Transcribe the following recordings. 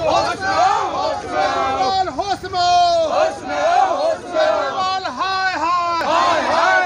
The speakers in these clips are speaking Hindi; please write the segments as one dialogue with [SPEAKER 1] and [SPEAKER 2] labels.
[SPEAKER 1] होश में आओ, होश में आओ, होश में आओ, होश में आओ, होश में आओ। केजरीवाल हाय हाय हाय हाय,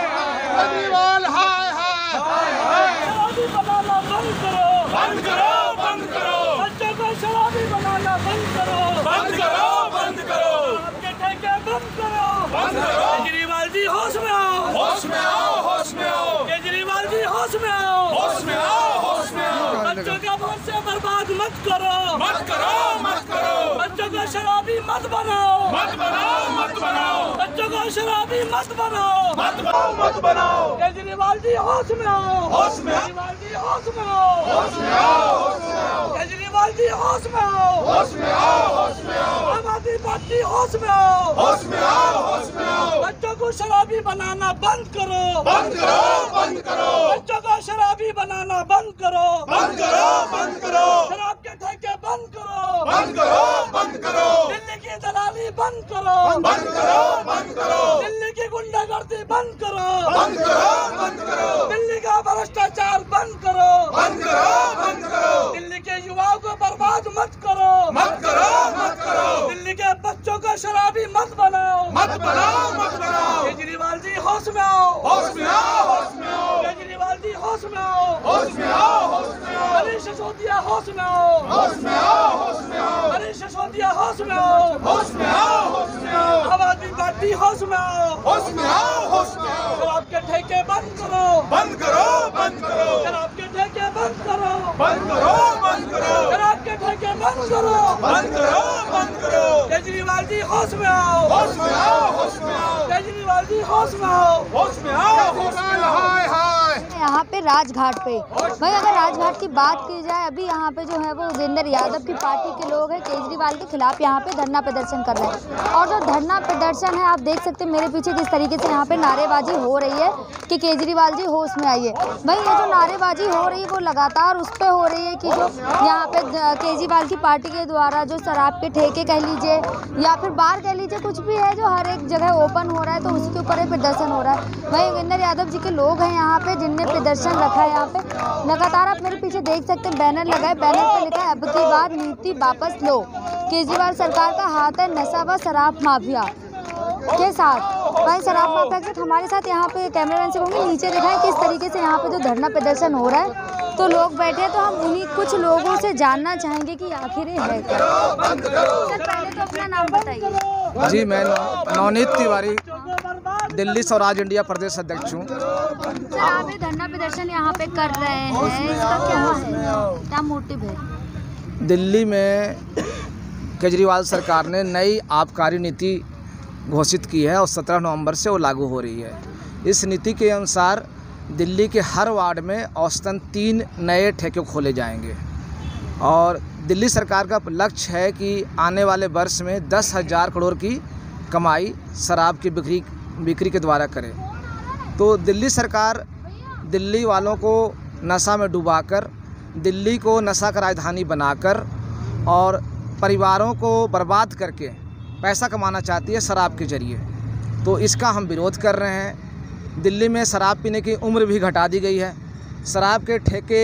[SPEAKER 1] केजरीवाल हाय हाय हाय हाय।
[SPEAKER 2] शराबी बनाना बंद करो,
[SPEAKER 1] बंद करो, बंद करो,
[SPEAKER 2] बच्चों को शराबी बनाना बंद करो,
[SPEAKER 1] बंद करो, बंद करो,
[SPEAKER 2] आपके ठेके बंद करो,
[SPEAKER 1] बंद करो।
[SPEAKER 2] केजरीवाल जी होश में आओ,
[SPEAKER 1] होश में आओ, होश में आओ,
[SPEAKER 2] केजरीवाल जी होश में आओ,
[SPEAKER 1] होश में आओ, होश में आओ।
[SPEAKER 2] बच्चों का भविष्य बर्बाद मत करो,
[SPEAKER 1] मत करो, मत करो,
[SPEAKER 2] बच्चों को शराबी मत बनाओ,
[SPEAKER 1] मत बनाओ, मत बनाओ,
[SPEAKER 2] बच्चों को शराबी मत बनाओ,
[SPEAKER 1] मत बनाओ, मत बनाओ।
[SPEAKER 2] केजरीवाल जी होश में आओ,
[SPEAKER 1] होश में आओ,
[SPEAKER 2] केजरीवाल जी होश में आओ,
[SPEAKER 1] होश में आओ, होश में आओ,
[SPEAKER 2] केजरीवाल जी होश में आओ,
[SPEAKER 1] होश में आओ, होश में आओ,
[SPEAKER 2] आम आदमी पार्टी होश में आओ,
[SPEAKER 1] होश में आओ, होश में आओ।
[SPEAKER 2] बच्चों को शराबी बनाना बंद करो,
[SPEAKER 1] बंद करो, बंद करो,
[SPEAKER 2] बच्चों को शराबी बनाना बंद करो,
[SPEAKER 1] बंद करो, बंद करो,
[SPEAKER 2] शराब के ठेके बंद करो,
[SPEAKER 1] बंद करो, बंद करो,
[SPEAKER 2] दिल्ली की दलाली बंद करो,
[SPEAKER 1] बंद करो, बंद करो,
[SPEAKER 2] दिल्ली की गुंडागर्दी बंद करो,
[SPEAKER 1] बंद करो, बंद करो,
[SPEAKER 2] दिल्ली का भ्रष्टाचार बंद करो,
[SPEAKER 1] बंद करो, बंद करो,
[SPEAKER 2] दिल्ली के युवाओं को बर्बाद मत करो,
[SPEAKER 1] मत करो, मत करो,
[SPEAKER 2] दिल्ली के बच्चों को शराबी मत बनाओ,
[SPEAKER 1] मत बनाओ, मत बनाओ।
[SPEAKER 2] केजरीवाल जी होश में आओ,
[SPEAKER 1] होश में आओ, होश में आओ,
[SPEAKER 2] केजरीवाल जी होश में आओ,
[SPEAKER 1] होश में आओ, होश में आओ,
[SPEAKER 2] मनीष सिसोदिया होश में आओ,
[SPEAKER 1] होश में आओ, होश में आओ,
[SPEAKER 2] मनीष सिसोदिया होश में आओ,
[SPEAKER 1] होश में आओ, होश में आओ,
[SPEAKER 2] आम आदमी पार्टी होश में आओ,
[SPEAKER 1] होश में आओ, होश में आओ।
[SPEAKER 2] शराब के ठेके बंद करो,
[SPEAKER 1] बंद करो, बंद करो,
[SPEAKER 2] शराब के ठेके बंद करो,
[SPEAKER 1] बंद करो, बंद करो,
[SPEAKER 2] शराब के ठेके बंद करो,
[SPEAKER 1] बंद करो, बंद करो।
[SPEAKER 2] केजरीवाल जी होश में आओ,
[SPEAKER 1] होश में आओ, होश में आओ,
[SPEAKER 2] केजरीवाल जी होश में आओ,
[SPEAKER 1] होश में आओ, होश में आओ। हाय हाय।
[SPEAKER 3] यहाँ पे राजघाट पे भाई अगर राजघाट की बात की जाए, अभी यहाँ पे जो है वो उपेंद्र यादव की पार्टी के लोग हैं केजरीवाल के खिलाफ यहाँ पे धरना प्रदर्शन कर रहे हैं। और जो धरना प्रदर्शन है आप देख सकते हैं मेरे पीछे किस तरीके से यहाँ पे नारेबाजी हो रही है कि केजरीवाल जी होश में आइए। भाई ये जो नारेबाजी हो रही है वो लगातार उस पर हो रही है कि जो यहाँ पे केजरीवाल की पार्टी के द्वारा जो शराब के ठेके कह लीजिए या फिर बार कह लीजिए, कुछ भी है जो हर एक जगह ओपन हो रहा है तो उसी के ऊपर प्रदर्शन हो रहा है। भाई उपेंद्र यादव जी के लोग हैं यहाँ पे जिनने प्रदर्शन रखा है। यहाँ पे लगातार आप मेरे पीछे देख सकते हैं बैनर लगा है, बैनर पे लिखा है अब की बार नीति वापस लो, केजरीवाल सरकार का हाथ है नशा व शराब माफिया के साथ। भाई शराब माफिया के साथ हमारे साथ यहाँ पे कैमरामैन से कहूँगी नीचे दिखाएं किस तरीके से यहाँ पे जो धरना प्रदर्शन हो रहा है तो लोग बैठे हैं, तो हम उन्हीं कुछ लोगों से जानना चाहेंगे कि आखिर ये है क्या। सर पहले तो अपना नाम बताइए।
[SPEAKER 4] जी मैं नवनीत तिवारी दिल्ली स्वराज इंडिया प्रदेश अध्यक्ष हूँ।
[SPEAKER 3] सर आप ये धरना प्रदर्शन यहाँ पे कर रहे हैं, इसका क्या है, क्या मोटिव है?
[SPEAKER 4] दिल्ली में केजरीवाल सरकार ने नई आबकारी नीति घोषित की है और 17 नवंबर से वो लागू हो रही है। इस नीति के अनुसार दिल्ली के हर वार्ड में औसतन 3 नए ठेके खोले जाएंगे और दिल्ली सरकार का लक्ष्य है कि आने वाले वर्ष में 10,000 करोड़ की कमाई शराब की बिक्री के द्वारा करे। तो दिल्ली सरकार दिल्ली वालों को नशा में डुबाकर, दिल्ली को नशा का राजधानी बनाकर और परिवारों को बर्बाद करके पैसा कमाना चाहती है शराब के ज़रिए। तो इसका हम विरोध कर रहे हैं। दिल्ली में शराब पीने की उम्र भी घटा दी गई है। शराब के ठेके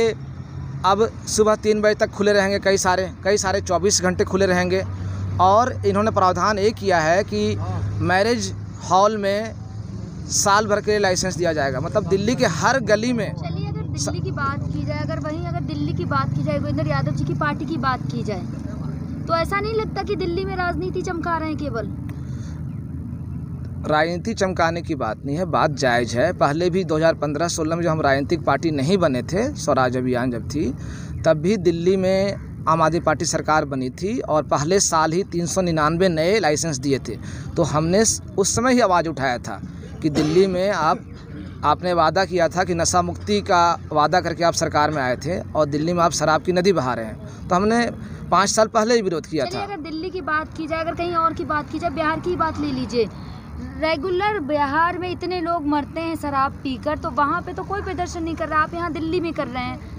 [SPEAKER 4] अब सुबह 3 बजे तक खुले रहेंगे, कई सारे 24 घंटे खुले रहेंगे। और इन्होंने प्रावधान ये किया है कि मैरिज हॉल में साल भर के लिए लाइसेंस दिया जाएगा। मतलब दिल्ली के हर गली में।
[SPEAKER 3] चलिए अगर दिल्ली की बात की जाए, अगर दिल्ली की बात की जाए, उपेंद्र यादव जी की पार्टी की बात की जाए, तो ऐसा नहीं लगता कि दिल्ली में राजनीति चमका रहे हैं? केवल
[SPEAKER 4] राजनीति चमकाने की बात नहीं है, बात जायज़ है। पहले भी 2015-16 में जो हम राजनीतिक पार्टी नहीं बने थे, स्वराज अभियान जब थी, तब भी दिल्ली में आम आदमी पार्टी सरकार बनी थी और पहले साल ही 399 नए लाइसेंस दिए थे। तो हमने उस समय ही आवाज़ उठाया था कि दिल्ली में आपने वादा किया था कि नशा मुक्ति का वादा करके आप सरकार में आए थे और दिल्ली में आप शराब की नदी बहा रहे हैं। तो हमने 5 साल पहले ही विरोध किया था।
[SPEAKER 3] अगर दिल्ली की बात की जाए, अगर कहीं और की बात की जाए, बिहार की बात ले लीजिए, रेगुलर बिहार में इतने लोग मरते हैं शराब पीकर, तो वहाँ पे तो कोई प्रदर्शन नहीं कर रहा, आप यहाँ दिल्ली में कर रहे हैं।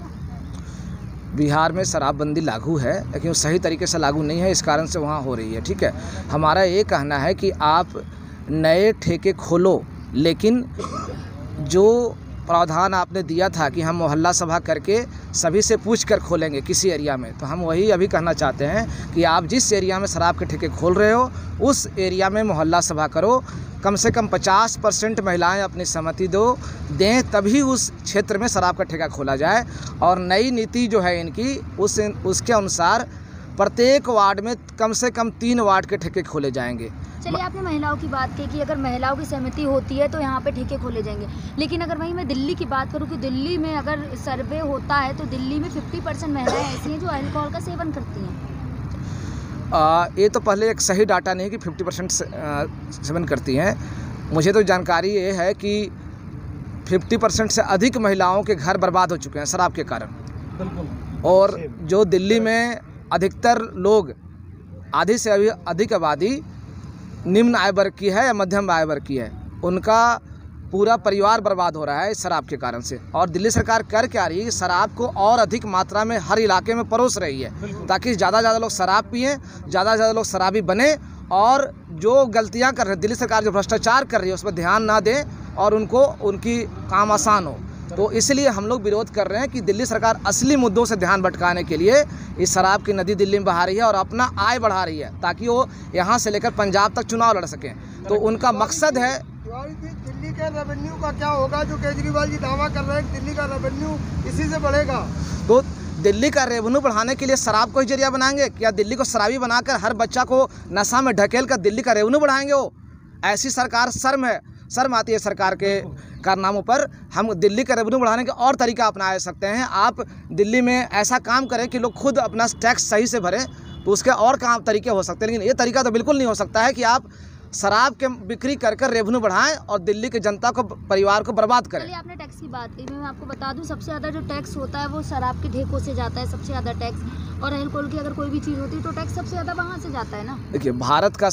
[SPEAKER 4] बिहार में शराबबंदी लागू है लेकिन वो सही तरीके से लागू नहीं है, इस कारण से वहाँ हो रही है। ठीक है, हमारा ये कहना है कि आप नए ठेके खोलो, लेकिन जो प्रावधान आपने दिया था कि हम मोहल्ला सभा करके सभी से पूछ कर खोलेंगे किसी एरिया में, तो हम वही अभी कहना चाहते हैं कि आप जिस एरिया में शराब के ठेके खोल रहे हो उस एरिया में मोहल्ला सभा करो, कम से कम 50% महिलाएं अपनी सहमति दें, तभी उस क्षेत्र में शराब का ठेका खोला जाए। और नई नीति जो है इनकी उसके अनुसार प्रत्येक वार्ड में कम से कम 3 वार्ड के ठेके खोले जाएंगे।
[SPEAKER 3] चलिए, आपने महिलाओं की बात की कि अगर महिलाओं की सहमति होती है तो यहाँ पे ठेके खोले जाएंगे, लेकिन अगर वहीं मैं दिल्ली की बात करूँ कि दिल्ली में अगर सर्वे होता है तो दिल्ली में 50% महिलाएं ऐसी हैं जो अल्कोहल का सेवन करती हैं।
[SPEAKER 4] ये तो पहले एक सही डाटा नहीं कि 50% सेवन करती हैं। मुझे तो जानकारी ये है कि 50% से अधिक महिलाओं के घर बर्बाद हो चुके हैं शराब के कारण। और जो दिल्ली में अधिकतर लोग, आधी से अभी अधिक आबादी निम्न आय वर्ग की है या मध्यम आय वर्ग की है, उनका पूरा परिवार बर्बाद हो रहा है इस शराब के कारण से। और दिल्ली सरकार कर क्या रही है, शराब को और अधिक मात्रा में हर इलाके में परोस रही है ताकि ज़्यादा से ज़्यादा लोग शराब पिएं, ज़्यादा से ज़्यादा लोग शराबी बने, और जो गलतियां कर रहे हैं दिल्ली सरकार, जो भ्रष्टाचार कर रही है उस पर ध्यान ना दें और उनको उनकी काम आसान हो। तो इसलिए हम लोग विरोध कर रहे हैं कि दिल्ली सरकार असली मुद्दों से ध्यान भटकाने के लिए इस शराब की नदी दिल्ली में बहा रही है और अपना आय बढ़ा रही है ताकि वो यहाँ से लेकर पंजाब तक चुनाव लड़ सकें। तो उनका मकसद है।
[SPEAKER 1] दिल्ली के रेवेन्यू का क्या होगा, जो केजरीवाल जी दावा कर रहे हैं दिल्ली का रेवेन्यू इसी से बढ़ेगा?
[SPEAKER 4] तो दिल्ली का रेवेन्यू बढ़ाने के लिए शराब को ही जरिया बनाएंगे क्या? दिल्ली को शराबी बनाकर हर बच्चा को नशा में ढकेल कर दिल्ली का रेवेन्यू बढ़ाएंगे? वो ऐसी सरकार शर्म आती है सरकार के कारनामों पर। हम दिल्ली का रेवेन्यू बढ़ाने के और तरीका अपना सकते हैं। आप दिल्ली में ऐसा काम करें कि लोग खुद अपना टैक्स सही से भरें, तो उसके और काम तरीके हो सकते हैं। लेकिन ये तरीका तो बिल्कुल नहीं हो सकता है कि आप शराब के बिक्री कर रेवेन्यू बढ़ाएं और दिल्ली की जनता को, परिवार को बर्बाद करें।
[SPEAKER 3] चलिए, आपने टैक्स की बात की, मैं आपको बता दूं सबसे ज़्यादा जो टैक्स होता है वो शराब के ठेकों से जाता है, सबसे ज़्यादा टैक्स। और अल्कोहल की अगर कोई भी चीज़ होती है तो टैक्स सबसे ज़्यादा वहाँ से जाता है ना।
[SPEAKER 4] देखिए, भारत का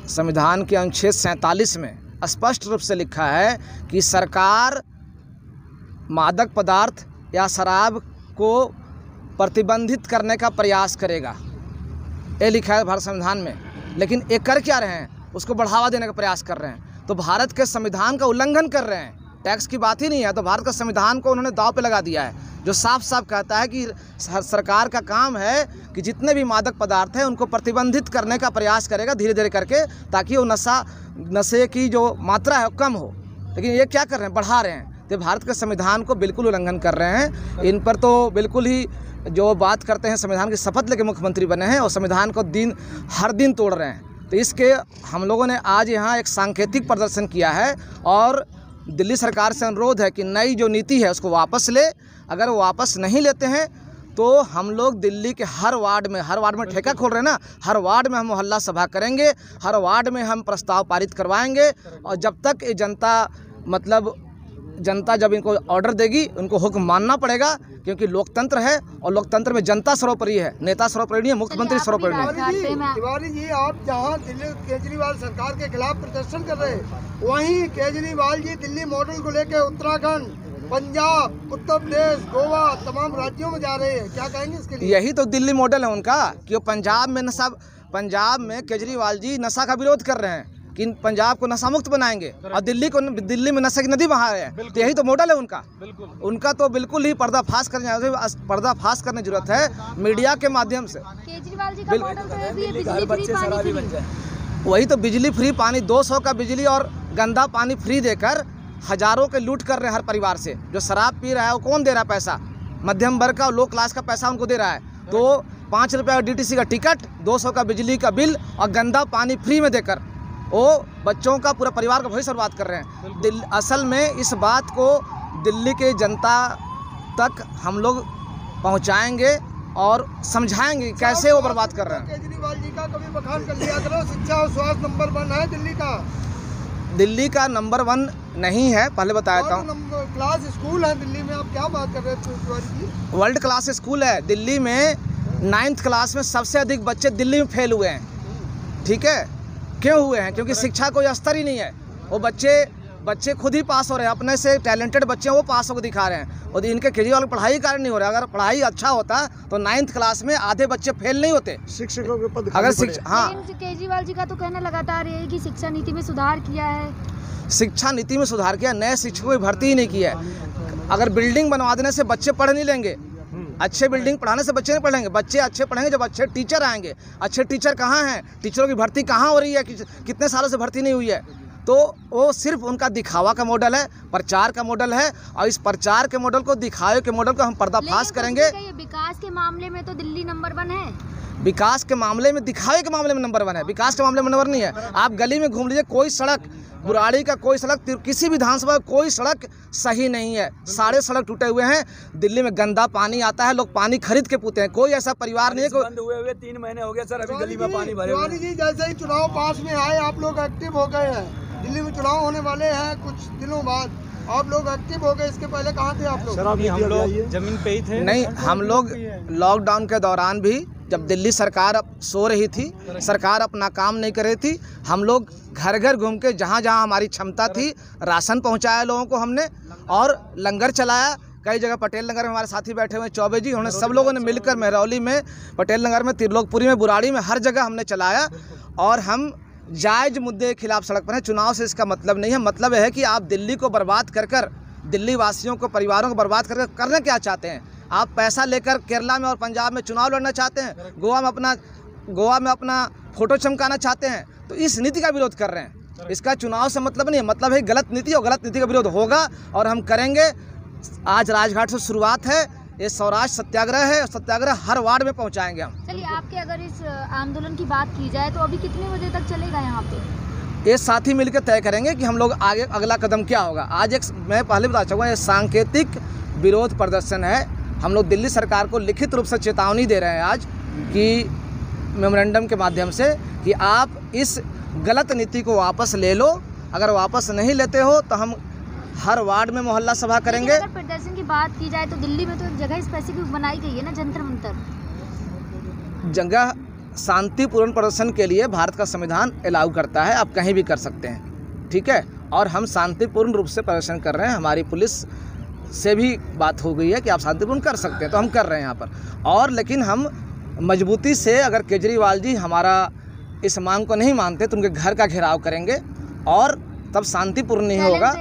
[SPEAKER 4] संविधान के अनुच्छेद 47 में स्पष्ट रूप से लिखा है कि सरकार मादक पदार्थ या शराब को प्रतिबंधित करने का प्रयास करेगा, ये लिखा है भारत संविधान में। लेकिन ये कर क्या रहे हैं? उसको बढ़ावा देने का प्रयास कर रहे हैं। तो भारत के संविधान का उल्लंघन कर रहे हैं। टैक्स की बात ही नहीं है, तो भारत का संविधान को उन्होंने दांव पे लगा दिया है, जो साफ साफ कहता है कि सरकार का काम है कि जितने भी मादक पदार्थ हैं उनको प्रतिबंधित करने का प्रयास करेगा धीरे धीरे करके, ताकि वो नशे की जो मात्रा है वो कम हो। लेकिन ये क्या कर रहे हैं? बढ़ा रहे हैं। तो भारत के संविधान को बिल्कुल उल्लंघन कर रहे हैं। इन पर तो बिल्कुल ही जो बात करते हैं, संविधान की शपथ लेके मुख्यमंत्री बने हैं और संविधान को हर दिन तोड़ रहे हैं। तो इसके हम लोगों ने आज यहाँ एक सांकेतिक प्रदर्शन किया है और दिल्ली सरकार से अनुरोध है कि नई जो नीति है उसको वापस ले। अगर वो वापस नहीं लेते हैं तो हम लोग दिल्ली के हर वार्ड में ठेका खोल रहे हैं ना, हर वार्ड में हम मोहल्ला सभा करेंगे, हर वार्ड में हम प्रस्ताव पारित करवाएंगे। और जब तक ये जनता जब इनको ऑर्डर देगी उनको हुक्म मानना पड़ेगा, क्योंकि लोकतंत्र है और लोकतंत्र में जनता सर्वोपरि है, नेता सर्वोपरि नहीं है, मुख्यमंत्री सर्वोपरि नहीं है।
[SPEAKER 1] तिवारी जी, आप जहां दिल्ली केजरीवाल सरकार के खिलाफ प्रदर्शन कर रहे हैं, वहीं केजरीवाल जी दिल्ली मॉडल को लेकर उत्तराखंड, पंजाब, उत्तर प्रदेश, गोवा तमाम राज्यों में जा रहे हैं। क्या कहेंगे इसके लिए?
[SPEAKER 4] यही तो दिल्ली मॉडल है उनका कि वो पंजाब में केजरीवाल जी नशा का विरोध कर रहे हैं कि पंजाब को नशा मुक्त बनाएंगे और दिल्ली में नशे की नदी बहा रहे हैं। तो यही तो मॉडल है उनका। उनका तो बिल्कुल ही पर्दाफाश करने की जरूरत है मीडिया के माध्यम से।
[SPEAKER 3] केजरीवाल जी का मॉडल तो है भी बिजली फ्री, पानी फ्री।
[SPEAKER 4] वही तो बिजली फ्री, पानी 200 का बिजली और गंदा पानी फ्री देकर हजारों के लूट कर रहे हैं हर परिवार से। जो शराब पी रहा है वो कौन दे रहा है पैसा? मध्यम वर्ग का और लो क्लास का पैसा उनको दे रहा है। तो 5 रुपये का DTC का टिकट, 200 का बिजली का बिल और गंदा पानी फ्री में देकर वो बच्चों का, पूरा परिवार का भविष्य बर्बाद कर रहे हैं। असल में इस बात को दिल्ली के जनता तक हम लोग पहुंचाएंगे और समझाएंगे कैसे वो बर्बाद कर रहे हैं।
[SPEAKER 1] केजरीवाल जी का कभी बखान कर लिया करो, शिक्षा और स्वास्थ्य नंबर 1 है दिल्ली का
[SPEAKER 4] नंबर 1 नहीं है, पहले बताया था।
[SPEAKER 1] क्लास स्कूल है दिल्ली में, आप क्या बात कर रहे हैं?
[SPEAKER 4] वर्ल्ड क्लास स्कूल है दिल्ली में। 9th क्लास में सबसे अधिक बच्चे दिल्ली में फेल हुए हैं। ठीक है, क्यों हुए हैं? क्योंकि शिक्षा कोई स्तर ही नहीं है। वो बच्चे खुद ही पास हो रहे हैं, अपने से टैलेंटेड बच्चे हैं वो पास होकर दिखा रहे हैं। और इनके केजरीवाल की पढ़ाई कारण नहीं हो रहा। अगर पढ़ाई अच्छा होता तो 9th क्लास में आधे बच्चे फेल नहीं होते।
[SPEAKER 1] शिक्षकों के पद
[SPEAKER 4] अगर हाँ,
[SPEAKER 3] केजरीवाल जी का तो कहना लगातार यही कि शिक्षा नीति में सुधार किया है।
[SPEAKER 4] शिक्षा नीति में सुधार किया, नए शिक्षकों की भर्ती ही नहीं की है। अगर बिल्डिंग बनवा देने से बच्चे पढ़ नहीं लेंगे, अच्छे बिल्डिंग पढ़ाने से बच्चे नहीं पढ़ेंगे। बच्चे अच्छे पढ़ेंगे जब अच्छे टीचर आएंगे। अच्छे टीचर कहाँ हैं? टीचरों की भर्ती कहाँ हो रही है? कितने सालों से भर्ती नहीं हुई है। तो वो सिर्फ उनका दिखावा का मॉडल है, प्रचार का मॉडल है। और इस प्रचार के मॉडल को, दिखावे के मॉडल को हम पर्दाफाश करेंगे।
[SPEAKER 3] ये विकास के मामले में तो दिल्ली नंबर 1 है।
[SPEAKER 4] विकास के मामले में, दिखावे के मामले में नंबर 1 है, विकास के मामले में नंबर नहीं है। आप गली में घूम लीजिए, कोई सड़क, बुराड़ी का कोई सड़क, किसी विधानसभा का कोई सड़क सही नहीं है। सारे सड़क टूटे हुए हैं। दिल्ली में गंदा पानी आता है, लोग पानी खरीद के पीते हैं। कोई ऐसा परिवार नहीं है।
[SPEAKER 5] बंद हुए 3 महीने हो गए सर, अभी गली में पानी भरे हुए हैं।
[SPEAKER 1] जी, जैसे ही चुनाव पास में आए आप लोग एक्टिव हो गए हैं। दिल्ली में चुनाव होने वाले हैं कुछ दिनों बाद, आप लोग एक्टिव हो गए। इसके पहले कहाँ थे आप लोग?
[SPEAKER 5] सर अभी हम लोग जमीन पे ही थे।
[SPEAKER 4] नहीं, हम लोग लॉकडाउन के दौरान भी, जब दिल्ली सरकार अब सो रही थी, सरकार अपना काम नहीं कर रही थी, हम लोग घर घर घूम के जहाँ जहाँ हमारी क्षमता थी राशन पहुँचाया लोगों को हमने, और लंगर चलाया। कई जगह पटेल नगर में हमारे साथी बैठे हुए हैं, चौबे जी, उन्होंने सब लोगों ने मिलकर महरौली में, पटेल नगर में, त्रिलोकपुरी में, बुराड़ी में, हर जगह हमने चलाया। और हम जायज़ मुद्दे के खिलाफ सड़क पर हैं। चुनाव से इसका मतलब नहीं है। मतलब है कि आप दिल्ली को बर्बाद कर दिल्ली वासियों को, परिवारों को बर्बाद करना क्या चाहते हैं? आप पैसा लेकर केरला में और पंजाब में चुनाव लड़ना चाहते हैं, गोवा में अपना फोटो चमकाना चाहते हैं। तो इस नीति का विरोध कर रहे हैं। इसका चुनाव से मतलब नहीं है। मतलब है गलत नीति, और गलत नीति का विरोध होगा और हम करेंगे। आज राजघाट से शुरुआत है, ये स्वराज सत्याग्रह है। सत्याग्रह हर वार्ड में पहुंचाएंगे हम।
[SPEAKER 3] चलिए, आपके अगर इस आंदोलन की बात की जाए तो अभी कितने बजे तक चलेगा यहाँ पे?
[SPEAKER 4] ये साथी मिलकर तय करेंगे कि हम लोग आगे अगला कदम क्या होगा। आज मैं पहले बता चुका हूँ, ये सांकेतिक विरोध प्रदर्शन है। हम लोग दिल्ली सरकार को लिखित रूप से चेतावनी दे रहे हैं आज कि मेमोरेंडम के माध्यम से, कि आप इस गलत नीति को वापस ले लो। अगर वापस नहीं लेते हो तो हम हर वार्ड में मोहल्ला सभा करेंगे।
[SPEAKER 3] अगर प्रदर्शन की बात की जाए तो दिल्ली में तो एक जगह स्पेसिफिक बनाई गई है ना, जंतर मंतर।
[SPEAKER 4] जगह शांतिपूर्ण प्रदर्शन के लिए भारत का संविधान अलाउ करता है, आप कहीं भी कर सकते हैं, ठीक है। और हम शांतिपूर्ण रूप से प्रदर्शन कर रहे हैं। हमारी पुलिस से भी बात हो गई है कि आप शांतिपूर्ण कर सकते हैं, तो हम कर रहे हैं यहाँ पर। और लेकिन हम मजबूती से, अगर केजरीवाल जी हमारा इस मांग को नहीं मानते तो उनके घर का घेराव करेंगे, और तब शांतिपूर्ण नहीं होगा।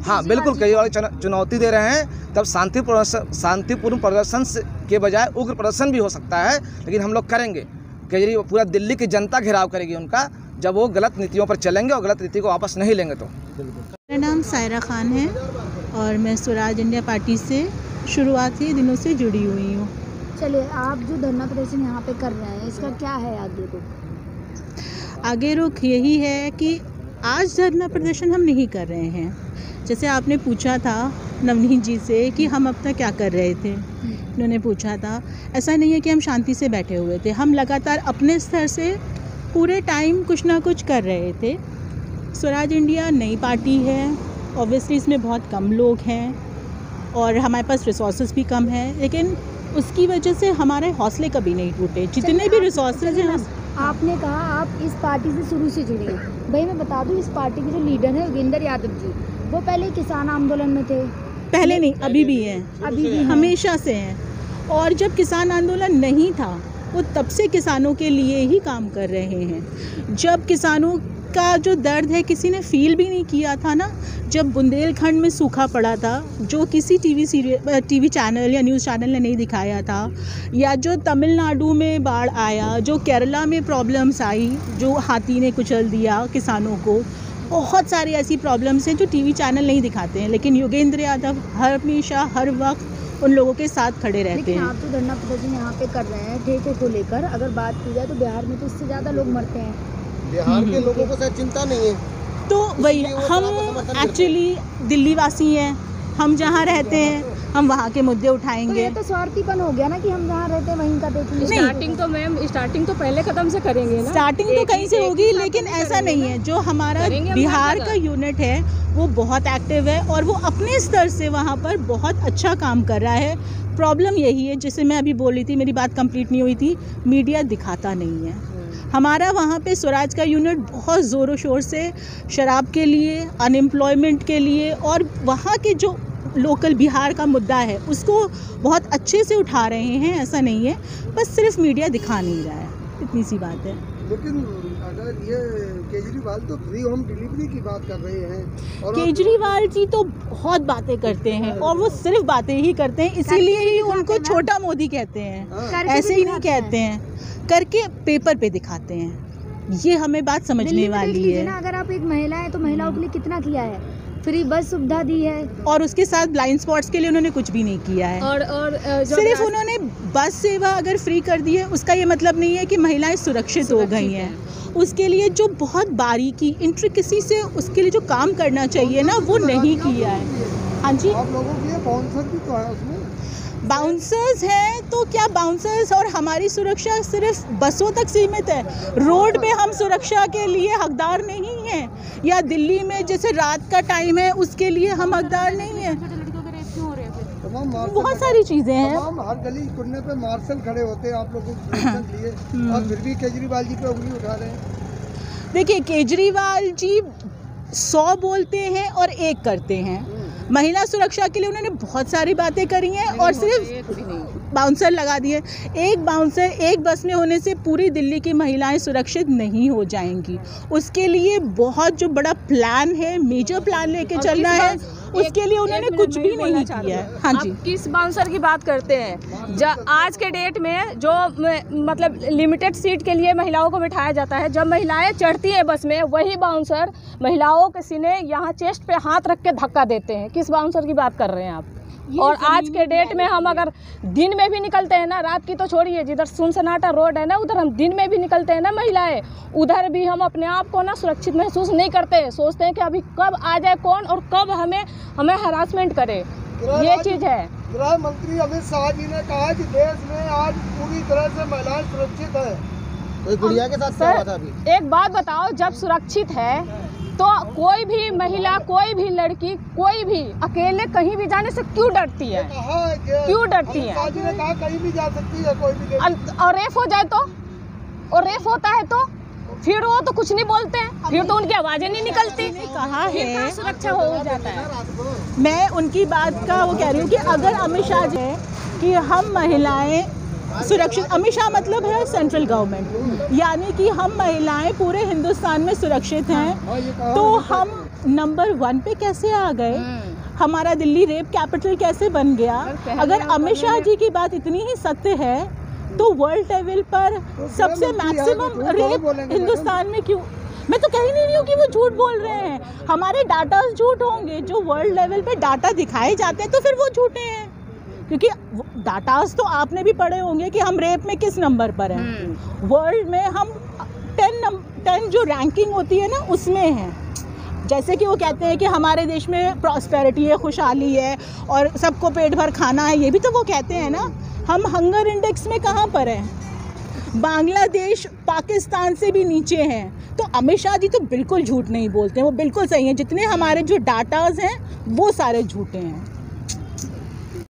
[SPEAKER 4] हाँ बिल्कुल, केजरीवाल चुनौती दे रहे हैं। तब शांतिपूर्ण प्रदर्शन के बजाय उग्र प्रदर्शन भी हो सकता है, लेकिन हम लोग करेंगे। केजरीवाल, पूरा दिल्ली की जनता घेराव करेगी उनका, जब वो गलत नीतियों पर चलेंगे और गलत नीति को वापस नहीं लेंगे तो।
[SPEAKER 6] मेरा नाम सायरा खान है और मैं स्वराज इंडिया पार्टी से शुरुआती दिनों से जुड़ी हुई हूँ।
[SPEAKER 3] चलिए, आप जो धरना प्रदर्शन यहाँ पे कर रहे हैं, इसका क्या है आगे रुख?
[SPEAKER 6] आगे रुख यही है कि आज धरना प्रदर्शन हम नहीं कर रहे हैं। जैसे आपने पूछा था नवनीत जी से कि हम अब तक क्या कर रहे थे, उन्होंने पूछा था। ऐसा नहीं है कि हम शांति से बैठे हुए थे, हम लगातार अपने स्तर से पूरे टाइम कुछ ना कुछ कर रहे थे। स्वराज इंडिया नई पार्टी है, ऑब्वियसली इसमें बहुत कम लोग हैं और हमारे पास रिसोर्सेज भी कम हैं, लेकिन उसकी वजह से हमारे हौसले कभी नहीं टूटे। जितने भी रिसोर्सेज हैं,
[SPEAKER 3] आपने कहा आप इस पार्टी से शुरू से जुड़ी हैं। भाई मैं बता दूं, इस पार्टी के जो लीडर हैं योगेंद्र यादव जी, वो पहले किसान आंदोलन में थे।
[SPEAKER 6] पहले नहीं, अभी भी हैं,
[SPEAKER 3] अभी भी
[SPEAKER 6] हमेशा से हैं। और जब किसान आंदोलन नहीं था, वो तब से किसानों के लिए ही काम कर रहे हैं। जब किसानों का जो दर्द है किसी ने फील भी नहीं किया था ना, जब बुंदेलखंड में सूखा पड़ा था, जो किसी टीवी चैनल या न्यूज़ चैनल ने नहीं दिखाया था, या जो तमिलनाडु में बाढ़ आया, जो केरला में प्रॉब्लम्स आई, जो हाथी ने कुचल दिया किसानों को, बहुत सारी ऐसी प्रॉब्लम्स हैं जो टीवी चैनल नहीं दिखाते हैं, लेकिन योगेंद्र यादव हमेशा हर वक्त उन लोगों के साथ खड़े रहते हैं।
[SPEAKER 3] आप तो धरना प्रदर्शन यहाँ पे कर रहे हैं ठेकों को लेकर, अगर बात की जाए तो बिहार में तो इससे ज़्यादा लोग मरते हैं।
[SPEAKER 1] बिहार के लोगों को शायद चिंता नहीं है,
[SPEAKER 6] तो वही हम एक्चुअली दिल्ली वासी हैं, हम जहाँ रहते हैं हम वहाँ के मुद्दे उठाएंगे।
[SPEAKER 3] तो ये तो स्वार्थीपन हो गया ना कि हम जहाँ रहते हैं वहीं का देखेंगे।
[SPEAKER 7] स्टार्टिंग तो पहले कदम से करेंगे ना,
[SPEAKER 6] स्टार्टिंग तो कहीं से होगी, लेकिन ऐसा नहीं है। जो हमारा बिहार का यूनिट है वो बहुत एक्टिव है और वो अपने स्तर से वहाँ पर बहुत अच्छा काम कर रहा है। प्रॉब्लम यही है, जैसे मैं अभी बोल रही थी, मेरी बात कंप्लीट नहीं हुई थी, मीडिया दिखाता नहीं है। हमारा वहाँ पे स्वराज का यूनिट बहुत ज़ोरों शोर से शराब के लिए, अनएम्प्लॉयमेंट के लिए और वहाँ के जो लोकल बिहार का मुद्दा है उसको बहुत अच्छे से उठा रहे हैं। ऐसा नहीं है, बस सिर्फ मीडिया दिखा नहीं रहा है, इतनी सी बात है।
[SPEAKER 1] लेकिन अगर ये केजरीवाल तो फ्री होम डिलीवरी की बात कर रहे हैं और
[SPEAKER 6] केजरीवाल जी तो बहुत बातें करते हैं और वो सिर्फ बातें ही करते हैं, इसीलिए ही उनको छोटा मोदी कहते हैं। ऐसे ही नहीं कहते हैं, करके पेपर पे दिखाते हैं। ये हमें बात समझने वाली है।
[SPEAKER 3] अगर आप एक महिला है तो महिलाओं के लिए कितना किया है, फ्री बस सुविधा दी है
[SPEAKER 6] और उसके साथ ब्लाइंड स्पॉट्स के लिए उन्होंने कुछ भी नहीं किया है।
[SPEAKER 7] और
[SPEAKER 6] सिर्फ उन्होंने बस सेवा अगर फ्री कर दी है उसका ये मतलब नहीं है कि महिलाएं सुरक्षित हो गई हैं। उसके लिए जो बहुत बारीकी इंट्रिकेसी से उसके लिए जो काम करना चाहिए ना वो नहीं किया है। हाँ जी,
[SPEAKER 1] आप लोगों के लिए बाउंसर भी तो है उसमें।
[SPEAKER 6] बाउंसर्स हैं तो क्या बाउंसर्स और हमारी सुरक्षा सिर्फ बसों तक सीमित है? रोड पे हम सुरक्षा के लिए हकदार नहीं हैं, या दिल्ली में जैसे रात का टाइम है उसके लिए हम हकदार नहीं हैं। बहुत सारी चीज़ें हैं।
[SPEAKER 1] हर गली कुन्ने पे मार्शल खड़े होते हैं आप लोगों को लिए और फिर भी केजरीवाल जी पे उंगली उठा रहे हैं।
[SPEAKER 6] देखिए, केजरीवाल जी 100 बोलते हैं और 1 करते हैं। महिला सुरक्षा के लिए उन्होंने बहुत सारी बातें करी हैं और सिर्फ बाउंसर लगा दिए। एक बाउंसर एक बस में होने से पूरी दिल्ली की महिलाएं सुरक्षित नहीं हो जाएंगी। उसके लिए बहुत जो बड़ा प्लान है, मेजर प्लान लेके चलना है, उसके लिए उन्होंने कुछ भी नहीं किया है। हाँ जी,
[SPEAKER 7] आप किस बाउंसर की बात करते हैं? आज के डेट में जो मतलब लिमिटेड सीट के लिए महिलाओं को बिठाया जाता है, जब महिलाएं चढ़ती है बस में वही बाउंसर महिलाओं के सीने यहाँ चेस्ट पे हाथ रख के धक्का देते हैं। किस बाउंसर की बात कर रहे हैं आप? और आज के डेट में हम अगर दिन में भी निकलते हैं ना, रात की तो छोड़िए, जिधर सुनसनाटा रोड है ना उधर हम दिन में भी निकलते हैं ना महिलाएं, उधर भी हम अपने आप को ना सुरक्षित महसूस नहीं करते। सोचते हैं कि अभी कब आ जाए कौन और कब हमें हरासमेंट करे। ये चीज़ है।
[SPEAKER 1] गृह मंत्री अमित शाह जी ने कहा कि देश में आज पूरी तरह से महिलाएं सुरक्षित है। तो गुड़िया के साथ क्या हुआ था अभी?
[SPEAKER 7] एक बात बताओ, जब सुरक्षित है तो कोई भी महिला, कोई भी लड़की, कोई भी अकेले कहीं भी जाने से क्यों डरती है? क्यों डरती है?
[SPEAKER 1] ने कहा कहीं भी जा सकती है कोई भी।
[SPEAKER 7] और रेप हो जाए तो, और रेप होता है तो फिर वो तो कुछ नहीं बोलते हैं, फिर तो उनकी आवाजें नहीं निकलती।
[SPEAKER 6] कहा है
[SPEAKER 7] सुरक्षा हो जाता है।
[SPEAKER 6] मैं उनकी बात का वो कह रही हूँ कि अगर अमित शाह जी है कि हम महिलाएं सुरक्षित, अमित शाह मतलब है सेंट्रल गवर्नमेंट, यानी कि हम महिलाएं पूरे हिंदुस्तान में सुरक्षित हैं, तो हम नंबर 1 पे कैसे आ गए? हमारा दिल्ली रेप कैपिटल कैसे बन गया? अगर अमित शाह जी की बात इतनी ही सत्य है तो वर्ल्ड लेवल पर सबसे मैक्सिमम रेप हिंदुस्तान में क्यों? मैं तो कह ही नहीं रही हूँ कि वो झूठ बोल रहे हैं, हमारे डाटा झूठ होंगे। जो वर्ल्ड लेवल पे डाटा दिखाए जाते हैं तो फिर वो झूठे हैं, क्योंकि डाटास तो आपने भी पढ़े होंगे कि हम रेप में किस नंबर पर हैं। वर्ल्ड में हम 10 जो रैंकिंग होती है ना उसमें हैं। जैसे कि वो कहते हैं कि हमारे देश में प्रॉस्पेरिटी है, खुशहाली है और सबको पेट भर खाना है, ये भी तो वो कहते हैं ना। हम हंगर इंडेक्स में कहाँ पर हैं? बांग्लादेश पाकिस्तान से भी नीचे हैं। तो अमित शाह जी तो बिल्कुल झूठ नहीं बोलते हैं, वो बिल्कुल सही हैं। जितने हमारे जो डाटाज हैं वो सारे झूठे हैं।